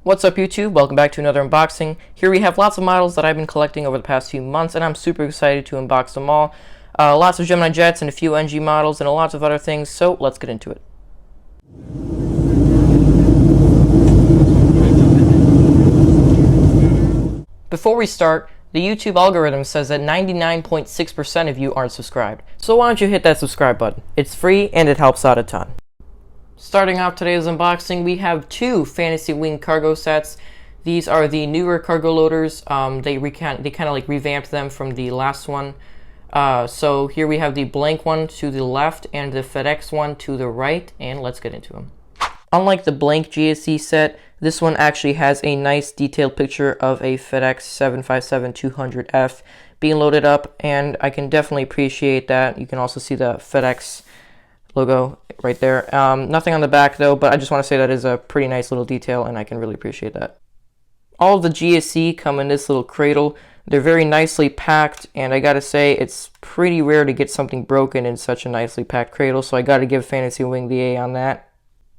What's up YouTube? Welcome back to another unboxing. Here we have lots of models that I've been collecting over the past few months, and I'm super excited to unbox them all. Lots of Gemini jets and a few NG models and lots of other things, so let's get into it. Before we start, the YouTube algorithm says that 99.6% of you aren't subscribed, so why don't you hit that subscribe button? It's free and it helps out a ton. Starting off today's unboxing, we have two Fantasy Wing cargo sets. These are the newer cargo loaders. They kind of like revamped them from the last one. So here we have the blank one to the left and the FedEx one to the right, and let's get into them. Unlike the blank GSE set, this one actually has a nice detailed picture of a FedEx 757-200F being loaded up, and I can definitely appreciate that. You can also see the FedEx logo right there. Nothing on the back though, but I just want to say that is a pretty nice little detail and I can really appreciate that. All of the GSE come in this little cradle. They're very nicely packed, and I gotta say it's pretty rare to get something broken in such a nicely packed cradle, so I gotta give Fantasy Wing the A on that.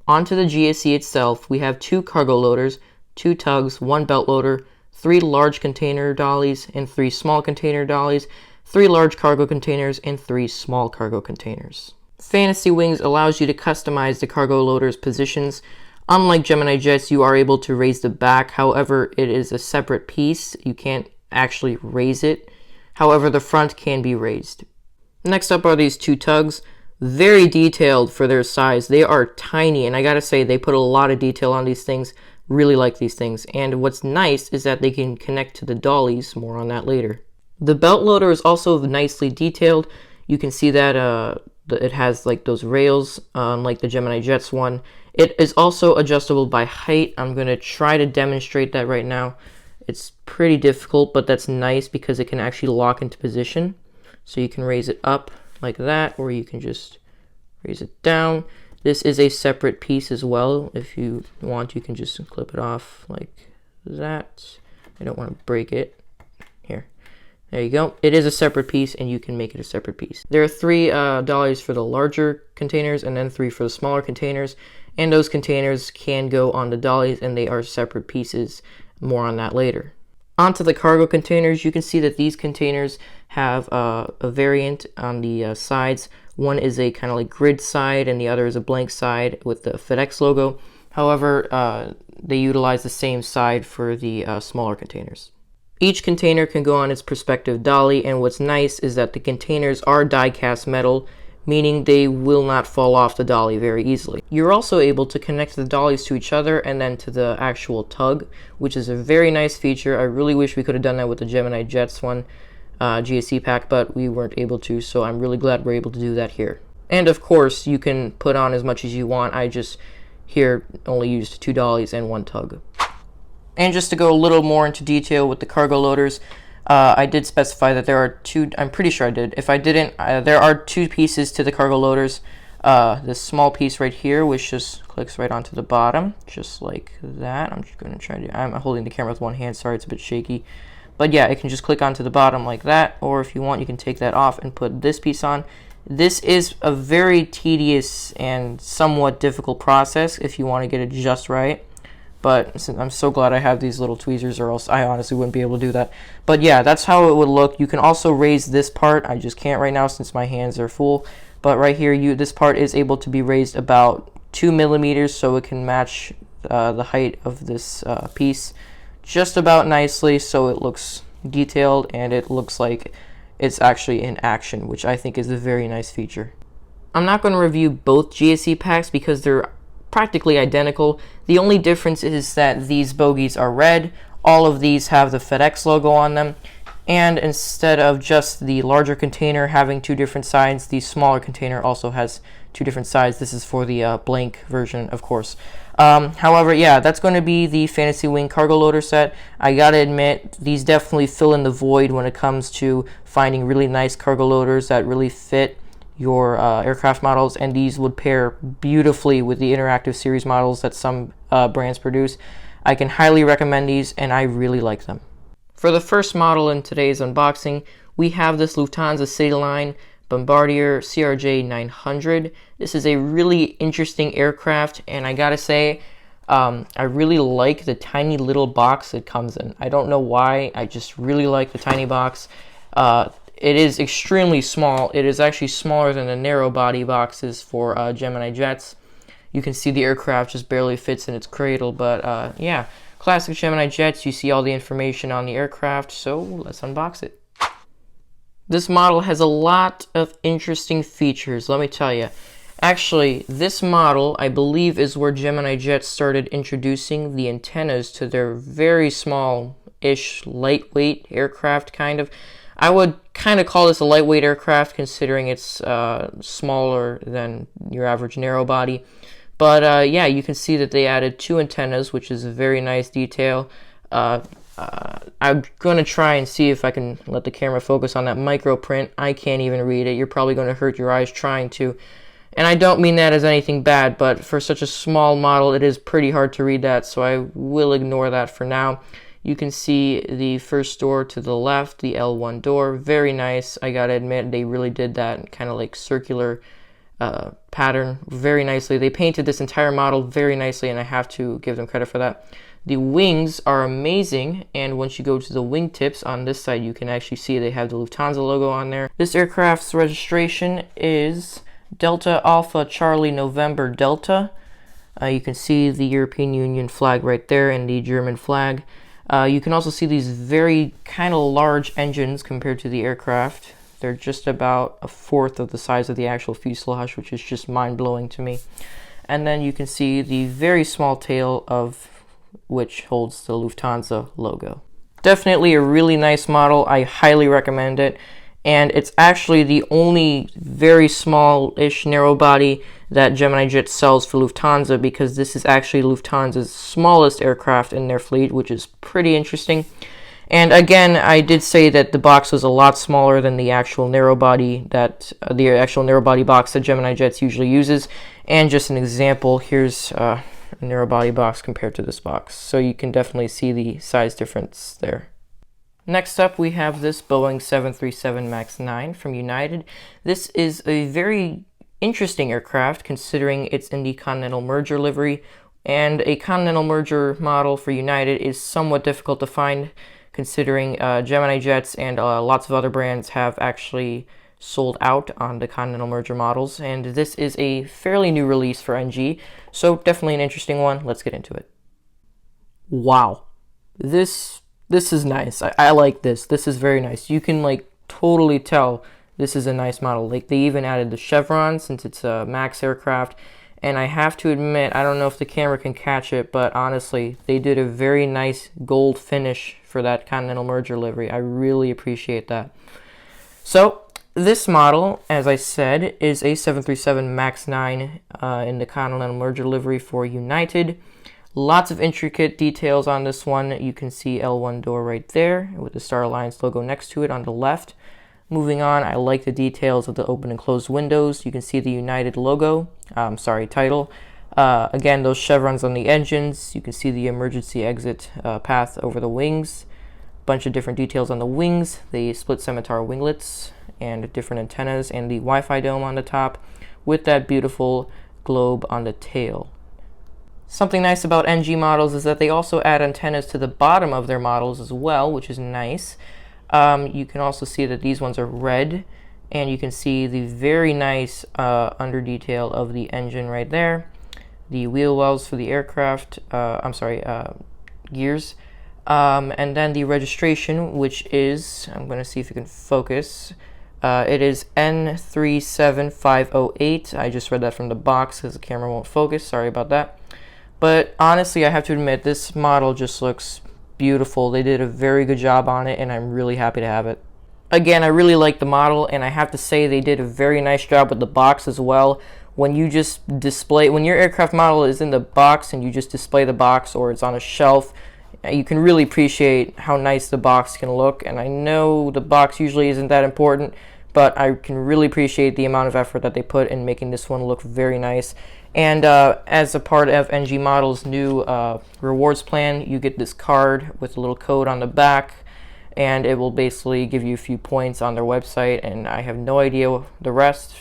Onto the GSE itself, we have two cargo loaders, two tugs, one belt loader, three large container dollies and three small container dollies, three large cargo containers and three small cargo containers. Fantasy Wings allows you to customize the cargo loader's positions. Unlike Gemini jets, you are able to raise the back. However, it is a separate piece. You can't actually raise it. However, the front can be raised. Next up are these two tugs. Very detailed for their size. They are tiny, and I gotta say, they put a lot of detail on these things. Really like these things. And what's nice is that they can connect to the dollies. More on that later. The belt loader is also nicely detailed. You can see that it has like those rails, like the Gemini jets one. It is also adjustable by height. I'm going to try to demonstrate that right now. It's pretty difficult, but that's nice because it can actually lock into position. So you can raise it up like that, or you can just raise it down. This is a separate piece as well. If you want, you can just clip it off like that. I don't want to break it. Here. There you go. It is a separate piece, and you can make it a separate piece. There are three dollies for the larger containers and then three for the smaller containers. And those containers can go on the dollies, and they are separate pieces. More on that later. Onto the cargo containers, you can see that these containers have a variant on the sides. One is a kind of like grid side, and the other is a blank side with the FedEx logo. However, they utilize the same side for the smaller containers. Each container can go on its respective dolly, and what's nice is that the containers are die-cast metal, meaning they will not fall off the dolly very easily. You're also able to connect the dollies to each other and then to the actual tug, which is a very nice feature. I really wish we could have done that with the Gemini jets one GSE pack, but we weren't able to, so I'm really glad we're able to do that here. And of course, you can put on as much as you want. I just here only used two dollies and one tug. And just to go a little more into detail with the cargo loaders, I did specify that there are two, I'm pretty sure I did. If I didn't, there are two pieces to the cargo loaders. This small piece right here, which just clicks right onto the bottom, just like that. I'm just going to try to, I'm holding the camera with one hand, sorry, it's a bit shaky. But yeah, it can just click onto the bottom like that, or if you want, you can take that off and put this piece on. This is a very tedious and somewhat difficult process if you want to get it just right. But I'm so glad I have these little tweezers, or else I honestly wouldn't be able to do that. But yeah, that's how it would look. You can also raise this part. I just can't right now since my hands are full. But right here, this part is able to be raised about 2 millimeters, so it can match the height of this piece just about nicely, so it looks detailed and it looks like it's actually in action, which I think is a very nice feature. I'm not going to review both GSE packs because they're practically identical. The only difference is that these bogies are red. All of these have the FedEx logo on them, and instead of just the larger container having two different sides, the smaller container also has two different sides. This is for the blank version, of course. However, yeah, that's going to be the Fantasy Wing cargo loader set. I gotta admit, these definitely fill in the void when it comes to finding really nice cargo loaders that really fit your aircraft models, and these would pair beautifully with the interactive series models that some brands produce. I can highly recommend these, and I really like them. For the first model in today's unboxing, we have this Lufthansa CityLine Bombardier CRJ 900. This is a really interesting aircraft, and I gotta say, I really like the tiny little box it comes in. I don't know why, I just really like the tiny box. It is extremely small. It is actually smaller than the narrow body boxes for Gemini jets. You can see the aircraft just barely fits in its cradle, but yeah, classic Gemini jets. You see all the information on the aircraft, so let's unbox it. This model has a lot of interesting features, let me tell you. Actually, this model, I believe, is where Gemini jets started introducing the antennas to their very small-ish, lightweight aircraft, kind of. I would kind of call this a lightweight aircraft, considering it's smaller than your average narrow body. But yeah, you can see that they added 2 antennas, which is a very nice detail. I'm going to try and see if I can let the camera focus on that micro print. I can't even read it. You're probably going to hurt your eyes trying to. And I don't mean that as anything bad, but for such a small model, it is pretty hard to read that, so I will ignore that for now. You can see the first door to the left, the L1 door. Very nice. I gotta admit, they really did that kind of like circular pattern very nicely. They painted this entire model very nicely, and I have to give them credit for that. The wings are amazing, and once you go to the wingtips on this side, you can actually see they have the Lufthansa logo on there. This aircraft's registration is Delta Alpha Charlie November Delta. You can see the European Union flag right there and the German flag. You can also see these very kind of large engines compared to the aircraft. They're just about 1/4 of the size of the actual fuselage, which is just mind-blowing to me. And then you can see the very small tail, of which holds the Lufthansa logo. Definitely a really nice model. I highly recommend it. And it's actually the only very small-ish narrow body that Gemini Jet sells for Lufthansa, because this is actually Lufthansa's smallest aircraft in their fleet, which is pretty interesting. And again, I did say that the box was a lot smaller than the actual narrow body box that Gemini Jets usually uses. And just an example, here's a narrow body box compared to this box, so you can definitely see the size difference there. Next up, we have this Boeing 737 MAX 9 from United. This is a very interesting aircraft, considering it's in the Continental Merger livery, and a Continental Merger model for United is somewhat difficult to find, considering Gemini Jets and lots of other brands have actually sold out on the Continental Merger models, and this is a fairly new release for NG, so definitely an interesting one. Let's get into it. Wow. This is nice. I like this. This is very nice. You can like totally tell this is a nice model. Like, they even added the chevron since it's a MAX aircraft. And I have to admit, I don't know if the camera can catch it, but honestly, they did a very nice gold finish for that Continental Merger livery. I really appreciate that. So this model, as I said, is a 737 MAX 9 in the Continental Merger livery for United. Lots of intricate details on this one. You can see L1 door right there with the Star Alliance logo next to it on the left. Moving on, I like the details of the open and closed windows. You can see the United logo, title. Again, those chevrons on the engines. You can see the emergency exit path over the wings. Bunch of different details on the wings, the split scimitar winglets, and different antennas, and the Wi-Fi dome on the top, with that beautiful globe on the tail. Something nice about NG models is that they also add antennas to the bottom of their models as well, which is nice. You can also see that these ones are red, and you can see the very nice under detail of the engine right there. The wheel wells for the aircraft, gears. And then the registration, which is, I'm going to see if you can focus. It is N37508. I just read that from the box because the camera won't focus. Sorry about that. But honestly, I have to admit, this model just looks beautiful. They did a very good job on it, and I'm really happy to have it. Again, I really like the model, and I have to say they did a very nice job with the box as well. When you just when your aircraft model is in the box and you just display the box, or it's on a shelf, you can really appreciate how nice the box can look. And I know the box usually isn't that important, but I can really appreciate the amount of effort that they put in making this one look very nice. And as a part of NG Model's new rewards plan, you get this card with a little code on the back, and it will basically give you a few points on their website, and I have no idea what the rest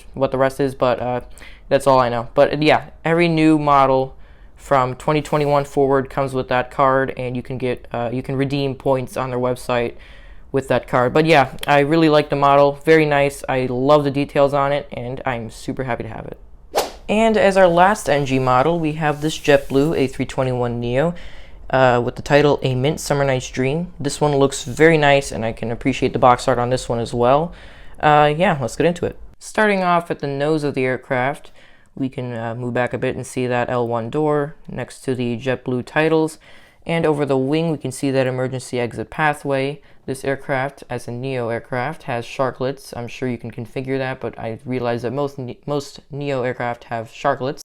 is, but that's all I know. But yeah, every new model from 2021 forward comes with that card, and you can get you can redeem points on their website with that card. But yeah, I really like the model. Very nice. I love the details on it, and I'm super happy to have it. And as our last NG model, we have this JetBlue A321neo with the title A Mint Summer Night's Dream. This one looks very nice, and I can appreciate the box art on this one as well. Yeah, let's get into it. Starting off at the nose of the aircraft, we can move back a bit and see that L1 door next to the JetBlue titles. And over the wing, we can see that emergency exit pathway. This aircraft, as a Neo aircraft, has sharklets. I'm sure you can configure that, but I realize that most Neo aircraft have sharklets.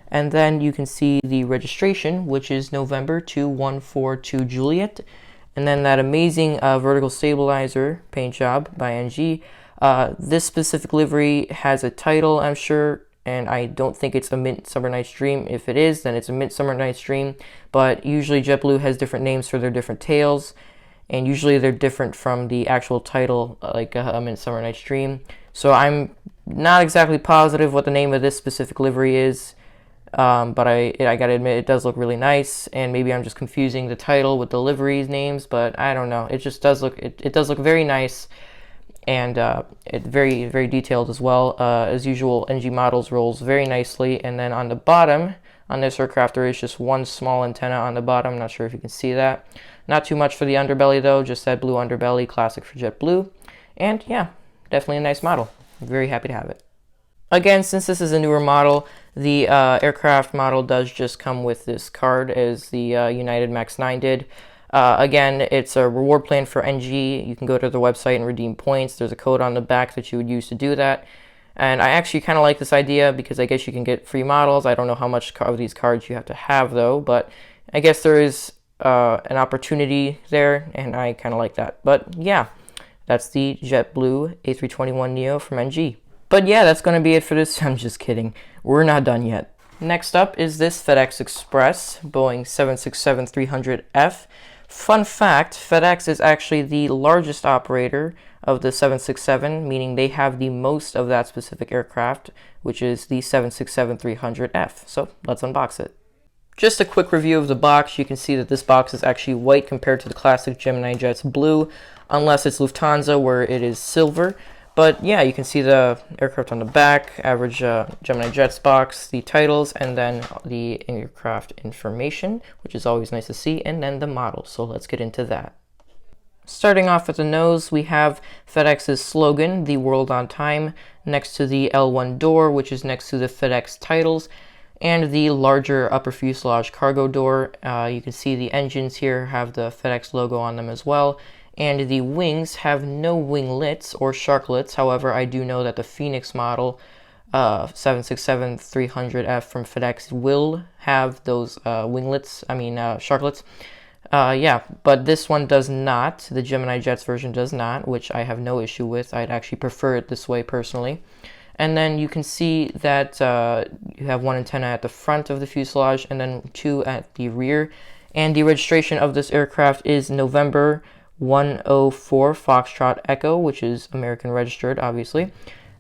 And then you can see the registration, which is November 2142 Juliet. And then that amazing vertical stabilizer paint job by NG. This specific livery has a title, I'm sure, and I don't think it's a Mint Summer Night's Dream. If it is, then it's a Mint Summer Night's Dream. But usually JetBlue has different names for their different tails, and usually they're different from the actual title, like a Mint Summer Night's Dream. So I'm not exactly positive what the name of this specific livery is, but I gotta admit it does look really nice, and maybe I'm just confusing the title with the livery's names, but I don't know. It just does look, it does look very nice. And it very detailed as well. As usual, NG models rolls very nicely. And then on the bottom, on this aircraft, there is just one small antenna on the bottom. I'm not sure if you can see that. Not too much for the underbelly though, just that blue underbelly, classic for JetBlue. And yeah, definitely a nice model. I'm very happy to have it. Again, since this is a newer model, the aircraft model does just come with this card, as the United MAX 9 did. Again, it's a reward plan for NG. You can go to their website and redeem points. There's a code on the back that you would use to do that. And I actually kind of like this idea because I guess you can get free models. I don't know how much of these cards you have to have though, but I guess there is an opportunity there, and I kind of like that. But yeah, that's the JetBlue A321neo from NG. But yeah, that's going to be it for this. I'm just kidding. We're not done yet. Next up is this FedEx Express Boeing 767-300F. Fun fact, FedEx is actually the largest operator of the 767, meaning they have the most of that specific aircraft, which is the 767-300F. So let's unbox it. Just a quick review of the box. You can see that this box is actually white compared to the classic Gemini Jet's blue, unless it's Lufthansa where it is silver. But yeah, you can see the aircraft on the back, average Gemini Jets box, the titles, and then the aircraft information, which is always nice to see, and then the model. So let's get into that. Starting off at the nose, we have FedEx's slogan, "The World on Time," next to the L1 door, which is next to the FedEx titles, and the larger upper fuselage cargo door. You can see the engines here have the FedEx logo on them as well. And the wings have no winglets or sharklets. However, I do know that the Phoenix model 767-300F from FedEx will have those sharklets. Yeah, but this one does not. The Gemini Jets version does not, which I have no issue with. I'd actually prefer it this way personally. And then you can see that you have one antenna at the front of the fuselage and then two at the rear. And the registration of this aircraft is November 104 Foxtrot Echo, which is American registered, obviously.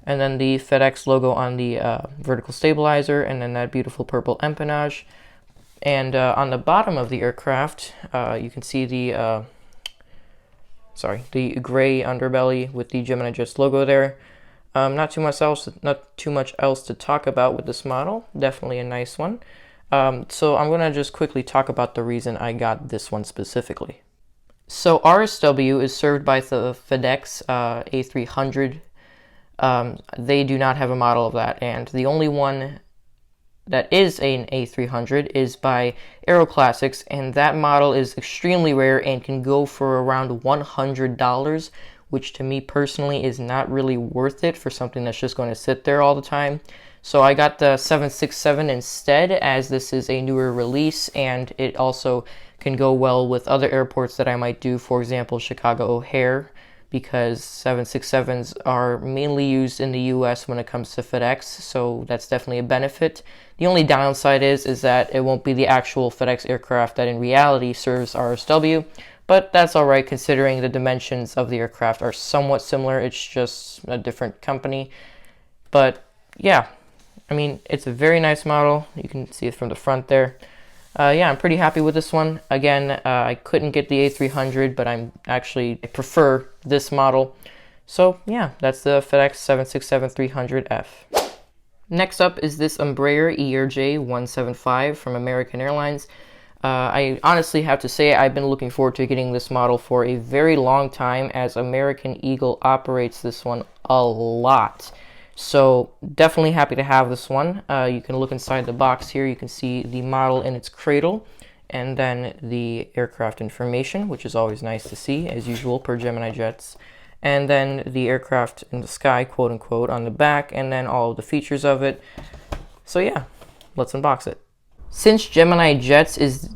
And then the FedEx logo on the vertical stabilizer, and then that beautiful purple empennage. And on the bottom of the aircraft, you can see the gray underbelly with the Gemini Jets logo there. Not too much else to talk about with this model. Definitely a nice one. So I'm gonna just quickly talk about the reason I got this one specifically. So RSW is served by the FedEx A300. They do not have a model of that, and the only one that is an A300 is by Aero Classics, and that model is extremely rare and can go for around $100, which to me personally is not really worth it for something that's just going to sit there all the time. So I got the 767 instead, as this is a newer release, and it also can go well with other airports that I might do, for example, Chicago O'Hare, because 767s are mainly used in the US when it comes to FedEx, so that's definitely a benefit. The only downside is that it won't be the actual FedEx aircraft that in reality serves RSW, but that's alright considering the dimensions of the aircraft are somewhat similar. It's just a different company. But yeah, I mean, it's a very nice model. You can see it from the front there. Yeah, I'm pretty happy with this one. Again, I couldn't get the A300, but I prefer this model. So yeah, that's the FedEx 767-300F. Next up is this Embraer E175 from American Airlines. I honestly have to say I've been looking forward to getting this model for a very long time, as American Eagle operates this one a lot. So definitely happy to have this one. You can look inside the box here. You can see the model in its cradle, and then the aircraft information, which is always nice to see, as usual per Gemini Jets. And then the aircraft in the sky, quote unquote, on the back, and then all of the features of it. So yeah, let's unbox it. Since Gemini Jets is,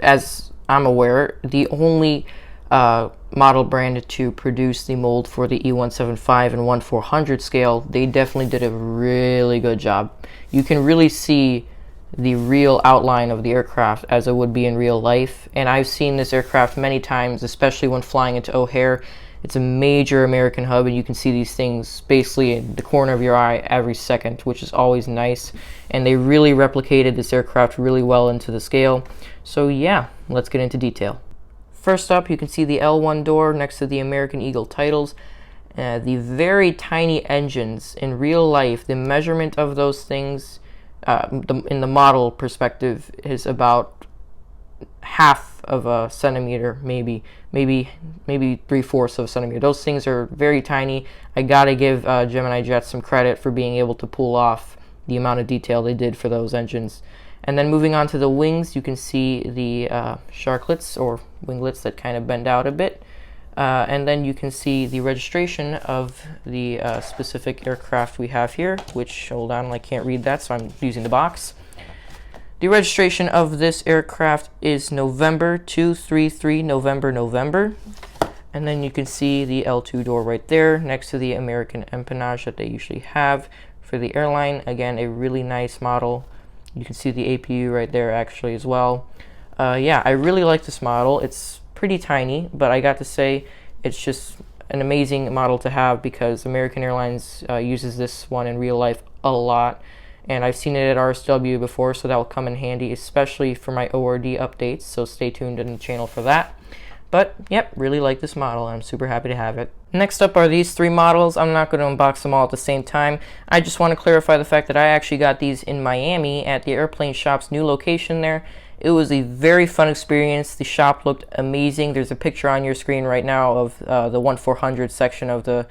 as I'm aware, the only model brand to produce the mold for the E175 and 1/400 scale, they definitely did a really good job. You can really see the real outline of the aircraft as it would be in real life. And I've seen this aircraft many times, especially when flying into O'Hare. It's a major American hub, and you can see these things basically in the corner of your eye every second, which is always nice. And they really replicated this aircraft really well into the scale. So yeah, let's get into detail. First up, you can see the L1 door next to the American Eagle titles. The very tiny engines. In real life, the measurement of those things in the model perspective is about half of a centimeter, maybe 3/4 of a centimeter. Those things are very tiny. I gotta give Gemini Jets some credit for being able to pull off the amount of detail they did for those engines. And then moving on to the wings, you can see the sharklets or winglets that kind of bend out a bit. And then you can see the registration of the specific aircraft we have here, which, hold on, I can't read that, so I'm using the box. The registration of this aircraft is November 233 November. And then you can see the L2 door right there next to the American empennage that they usually have for the airline. Again, a really nice model. You can see the APU right there actually as well. Yeah, I really like this model. It's pretty tiny, but I got to say it's just an amazing model to have, because American Airlines uses this one in real life a lot. And I've seen it at RSW before, so that will come in handy, especially for my ORD updates, so stay tuned in the channel for that. But, yep, really like this model, and I'm super happy to have it. Next up are these three models. I'm not going to unbox them all at the same time. I just want to clarify the fact that I actually got these in Miami at the airplane shop's new location there. It was a very fun experience. The shop looked amazing. There's a picture on your screen right now of the 1/400 section of the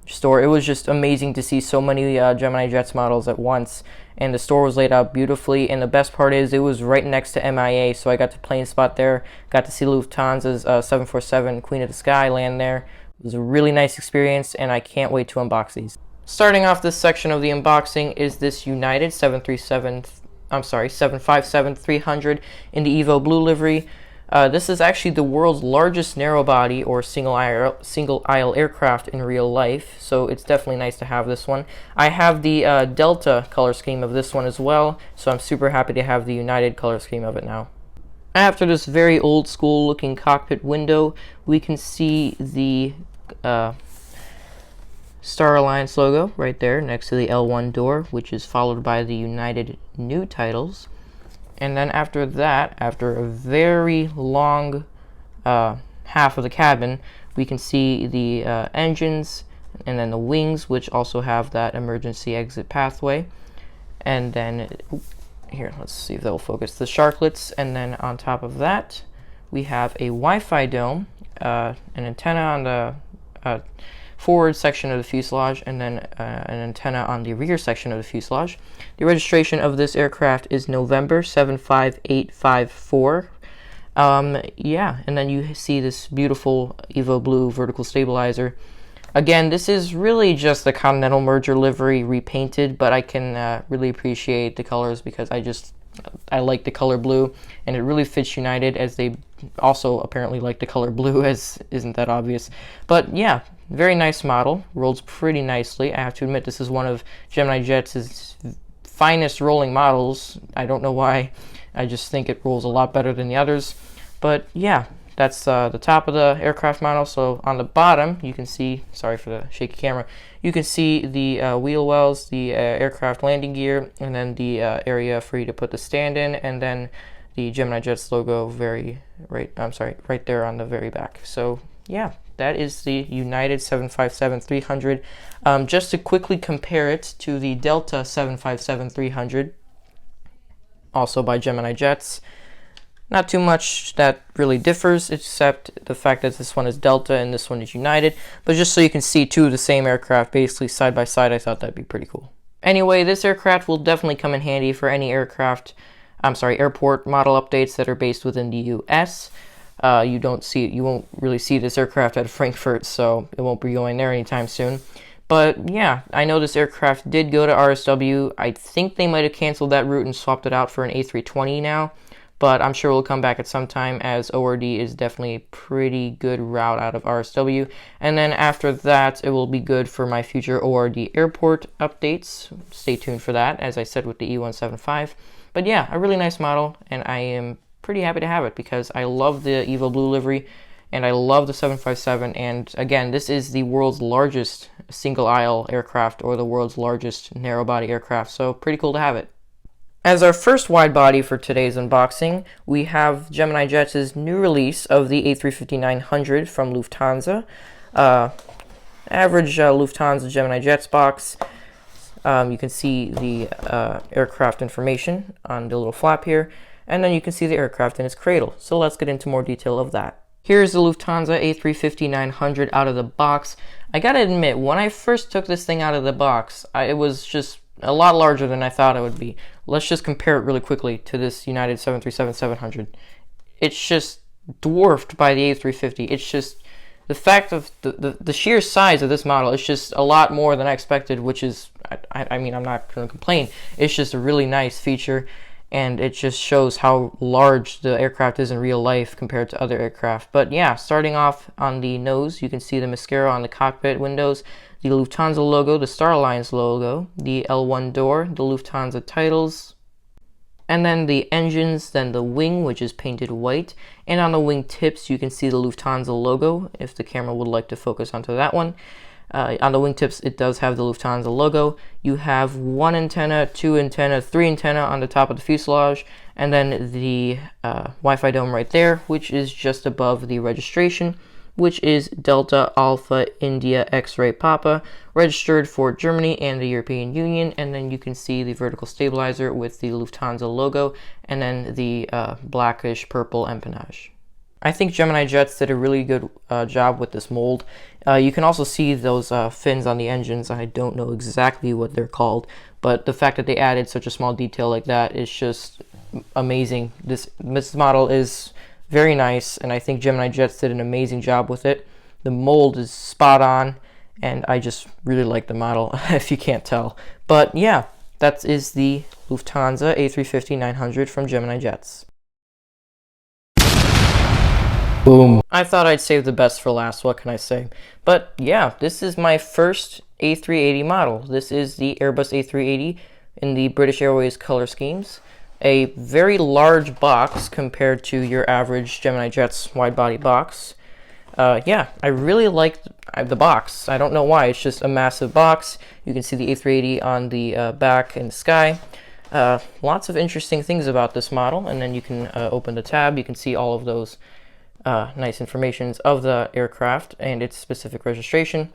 store. It was just amazing to see so many Gemini Jets models at once, and the store was laid out beautifully. And the best part is it was right next to MIA, so I got to plane spot there, got to see Lufthansa's 747 Queen of the Sky land there. It was a really nice experience, and I can't wait to unbox these. Starting off this section of the unboxing is this United 757-300 in the Evo Blue livery. This is actually the world's largest narrow-body or single-aisle aircraft in real life, so it's definitely nice to have this one. I have the Delta color scheme of this one as well, so I'm super happy to have the United color scheme of it now. After this very old-school looking cockpit window, we can see the Star Alliance logo right there next to the L1 door, which is followed by the United new titles. And then after that, after a very long half of the cabin, we can see the engines and then the wings, which also have that emergency exit pathway. And then, here, let's see if that will focus, the sharklets. And then on top of that, we have a Wi-Fi dome, an antenna on the forward section of the fuselage, and then an antenna on the rear section of the fuselage. The registration of this aircraft is November 75854. Yeah, and then you see this beautiful Evo Blue vertical stabilizer. Again, this is really just the Continental merger livery repainted, but I can really appreciate the colors because I like the color blue, and it really fits United, as they also apparently like the color blue, as isn't that obvious. But yeah, very nice model, rolls pretty nicely. I have to admit, this is one of Gemini Jets' finest rolling models. I don't know why, I just think it rolls a lot better than the others. But yeah, that's the top of the aircraft model. So on the bottom, you can see, sorry for the shaky camera, you can see the wheel wells, the aircraft landing gear, and then the area for you to put the stand in, and then the Gemini Jets logo right there on the very back. So yeah, that is the United 757-300. Just to quickly compare it to the Delta 757-300, also by Gemini Jets. Not too much that really differs, except the fact that this one is Delta and this one is United. But just so you can see two of the same aircraft basically side by side, I thought that'd be pretty cool. Anyway, this aircraft will definitely come in handy for any airport model updates that are based within the US. You won't really see this aircraft at Frankfurt, so it won't be going there anytime soon. But yeah, I know this aircraft did go to RSW. I think they might have canceled that route and swapped it out for an A320 now. But I'm sure we'll come back at some time, as ORD is definitely a pretty good route out of RSW. And then after that, it will be good for my future ORD airport updates. Stay tuned for that, as I said with the E175. But yeah, a really nice model, and I am pretty happy to have it because I love the Evo Blue livery, and I love the 757. And again, this is the world's largest single-aisle aircraft, or the world's largest narrow-body aircraft, so pretty cool to have it. As our first wide body for today's unboxing, we have Gemini Jets' new release of the A350-900 from Lufthansa. Average Lufthansa Gemini Jets box. You can see the aircraft information on the little flap here, and then you can see the aircraft in its cradle. So let's get into more detail of that. Here's the Lufthansa A350-900 out of the box. I gotta admit, when I first took this thing out of the box, it was just a lot larger than I thought it would be. Let's just compare it really quickly to this United 737-700. It's just dwarfed by the A350. It's just the fact of the sheer size of this model is just a lot more than I expected, which is, I mean, I'm not going to complain. It's just a really nice feature, and it just shows how large the aircraft is in real life compared to other aircraft. But yeah, starting off on the nose, you can see the mascara on the cockpit windows, the Lufthansa logo, the Star Alliance logo, the L1 door, the Lufthansa titles, and then the engines, then the wing, which is painted white, and on the wing tips you can see the Lufthansa logo, if the camera would like to focus onto that one. On the wingtips, it does have the Lufthansa logo. You have one antenna, two antenna, three antenna on the top of the fuselage, and then the Wi-Fi dome right there, which is just above the registration, which is Delta Alpha India X-Ray Papa, registered for Germany and the European Union. And then you can see the vertical stabilizer with the Lufthansa logo, and then the blackish purple empennage. I think Gemini Jets did a really good job with this mold. You can also see those fins on the engines. I don't know exactly what they're called, but the fact that they added such a small detail like that is just amazing. This model is very nice, and I think Gemini Jets did an amazing job with it. The mold is spot on, and I just really like the model, if you can't tell. But yeah, that is the Lufthansa A350-900 from Gemini Jets. Boom. I thought I'd save the best for last, what can I say? But yeah, this is my first A380 model. This is the Airbus A380 in the British Airways color schemes. A very large box compared to your average Gemini Jets wide-body box. Yeah, I really like the box. I don't know why. It's just a massive box. You can see the A380 on the back in the sky. Lots of interesting things about this model. And then you can open the tab. You can see all of those nice informations of the aircraft and its specific registration,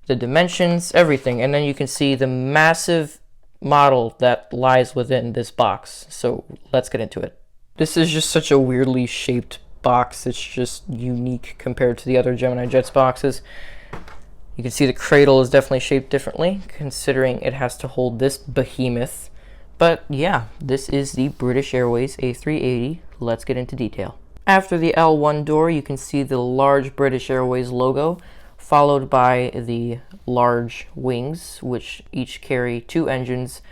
the dimensions, everything. And then you can see the massive model that lies within this box. So let's get into it. This is just such a weirdly shaped box. It's just unique compared to the other Gemini Jets boxes. You can see the cradle is definitely shaped differently, considering it has to hold this behemoth. But yeah, this is the British Airways A380. Let's get into detail. After the L1 door, you can see the large British Airways logo, followed by the large wings, which each carry two engines.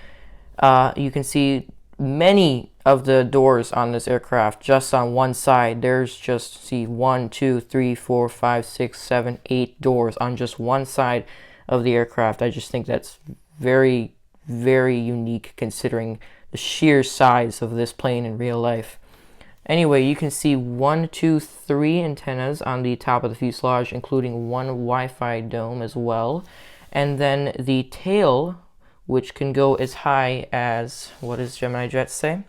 You can see many of the doors on this aircraft just on one side. There's just, see, 1, 2, 3, 4, 5, 6, 7, 8 doors on just one side of the aircraft. I just think that's very, very unique considering the sheer size of this plane in real life. Anyway, you can see 1, 2, 3 antennas on the top of the fuselage, including one Wi-Fi dome as well. And then the tail, which can go as high as, what does Gemini Jet say?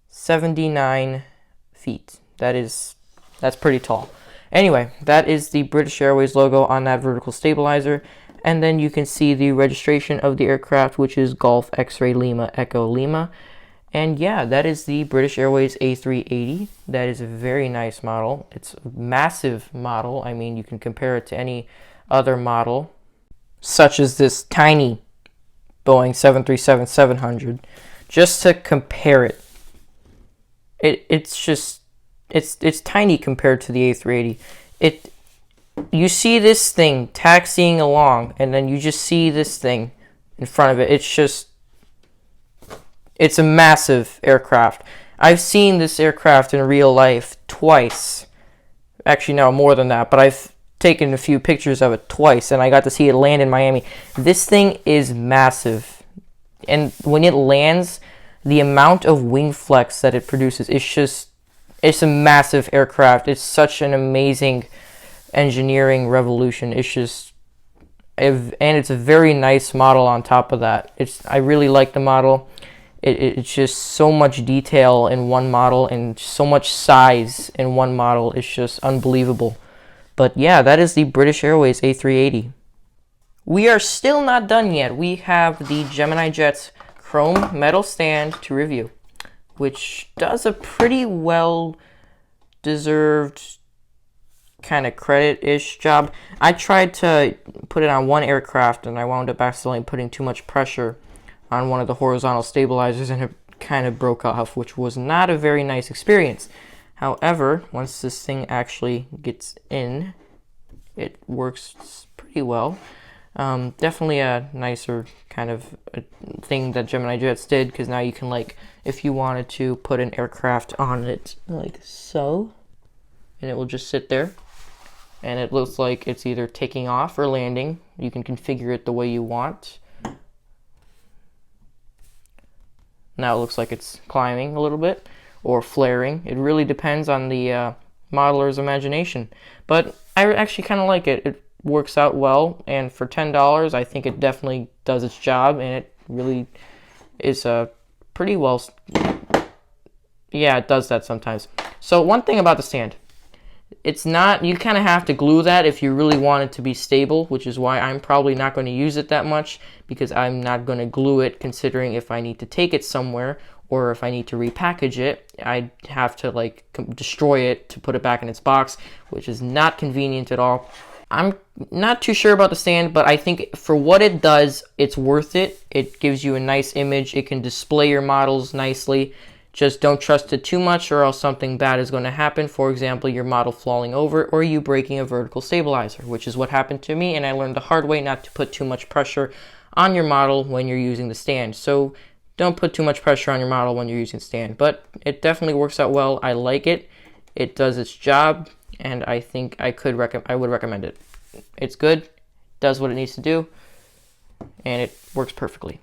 79 feet. That's pretty tall. Anyway, that is the British Airways logo on that vertical stabilizer. And then you can see the registration of the aircraft, which is Golf X-Ray Lima Echo Lima. And yeah, that is the British Airways A380. That is a very nice model. It's a massive model. I mean, you can compare it to any other model, such as this tiny Boeing 737-700. Just to compare it, it's tiny compared to the A380. You see this thing taxiing along, and then you just see this thing in front of it. It's a massive aircraft. I've seen this aircraft in real life twice. Actually, no, more than that, but I've taken a few pictures of it twice, and I got to see it land in Miami. This thing is massive. And when it lands, the amount of wing flex that it produces, it's a massive aircraft. It's such an amazing engineering revolution. And it's a very nice model on top of that. I really like the model. It's just so much detail in one model and so much size in one model. It's just unbelievable. But yeah, that is the British Airways A380. We are still not done yet. We have the Gemini Jet's chrome metal stand to review, which does a pretty well deserved kind of credit-ish job. I tried to put it on one aircraft and I wound up accidentally putting too much pressure on one of the horizontal stabilizers and it kind of broke off, which was not a very nice experience. However, once this thing actually gets in, it works pretty well. Definitely a nicer kind of thing that Gemini Jets did, because now you can, like, if you wanted to put an aircraft on it like so, and it will just sit there, and it looks like it's either taking off or landing. You can configure it the way you want. Now it looks like it's climbing a little bit or flaring. It really depends on the modeler's imagination. But I actually kind of like it. It works out well, and for $10, I think it definitely does its job, and it really is pretty well. Yeah, it does that sometimes. So one thing about the stand, it's not, you kind of have to glue that if you really want it to be stable, which is why I'm probably not going to use it that much, because I'm not going to glue it, considering if I need to take it somewhere or if I need to repackage it, I'd have to like destroy it to put it back in its box, which is not convenient at all. I'm not too sure about the stand, but I think for what it does, it's worth it. It gives you a nice image. It can display your models nicely. Just don't trust it too much, or else something bad is going to happen. For example, your model falling over or you breaking a vertical stabilizer, which is what happened to me, and I learned the hard way not to put too much pressure on your model when you're using the stand. So don't put too much pressure on your model when you're using stand, but it definitely works out well. I like it. It does its job, and I think I would recommend it. It's good, does what it needs to do, and it works perfectly.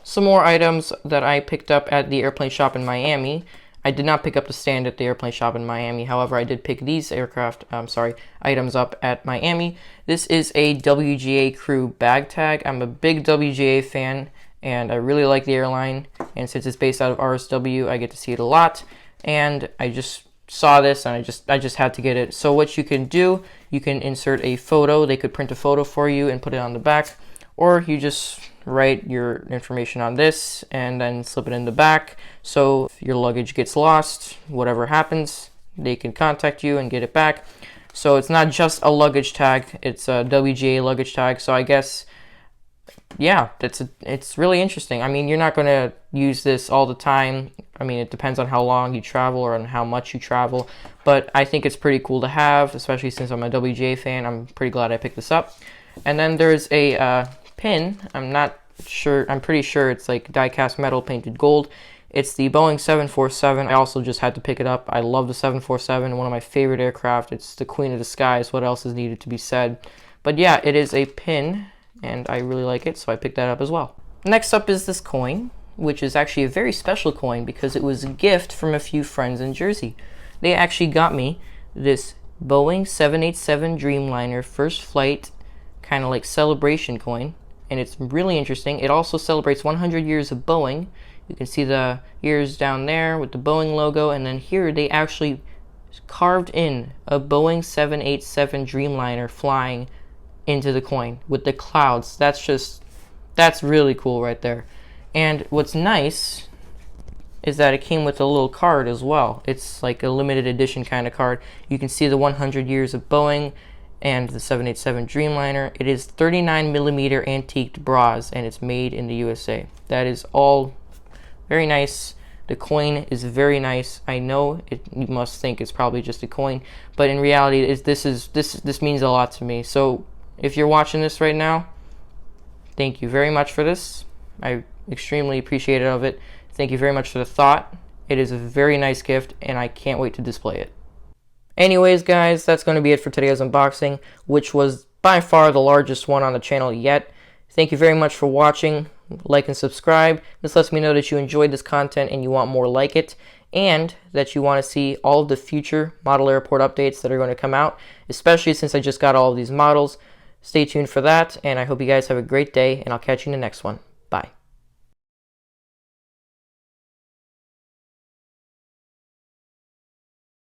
Some more items that I picked up at the airplane shop in Miami. I did not pick up the stand at the airplane shop in Miami. However, I did pick these items up at Miami. This is a WGA Crew bag tag. I'm a big WGA fan, and I really like the airline. And since it's based out of RSW, I get to see it a lot. And I just saw this, and I just had to get it. So what you can do, you can insert a photo. They could print a photo for you and put it on the back, or you just write your information on this and then slip it in the back. So if your luggage gets lost, whatever happens, they can contact you and get it back. So it's not just a luggage tag, it's a WGA luggage tag. So I guess, yeah, it's really interesting. I mean, you're not going to use this all the time. I mean, it depends on how long you travel or on how much you travel, but I think it's pretty cool to have, especially since I'm a WGA fan. I'm pretty glad I picked this up. And then there's a pin. I'm pretty sure it's like die-cast metal painted gold. It's the Boeing 747. I also just had to pick it up. I love the 747, one of my favorite aircraft. It's the queen of the skies. What else is needed to be said? But yeah, it is a pin, and I really like it, so I picked that up as well. Next up is this coin. which is actually a very special coin because it was a gift from a few friends in Jersey. They actually got me this Boeing 787 Dreamliner first flight kind of like celebration coin, and it's really interesting. It also celebrates 100 years of Boeing. You can see the years down there with the Boeing logo, and then here they actually carved in a Boeing 787 Dreamliner flying into the coin with the clouds. That's really cool right there. And what's nice is that it came with a little card as well. It's like a limited edition kind of card. You can see the 100 years of Boeing and the 787 Dreamliner. It is 39mm antiqued bronze, and it's made in the USA. That is all very nice. The coin is very nice. I know you must think it's probably just a coin, but in reality, this means a lot to me. So if you're watching this right now, thank you very much for this. I extremely appreciate it. Thank you very much for the thought. It is a very nice gift, and I can't wait to display it. Anyways, guys, that's going to be it for today's unboxing, which was by far the largest one on the channel yet. Thank you very much for watching. Like and subscribe. This lets me know that you enjoyed this content and you want more like it, and that you want to see all of the future model airport updates that are going to come out, especially since I just got all of these models. Stay tuned for that, and I hope you guys have a great day, and I'll catch you in the next one. Bye.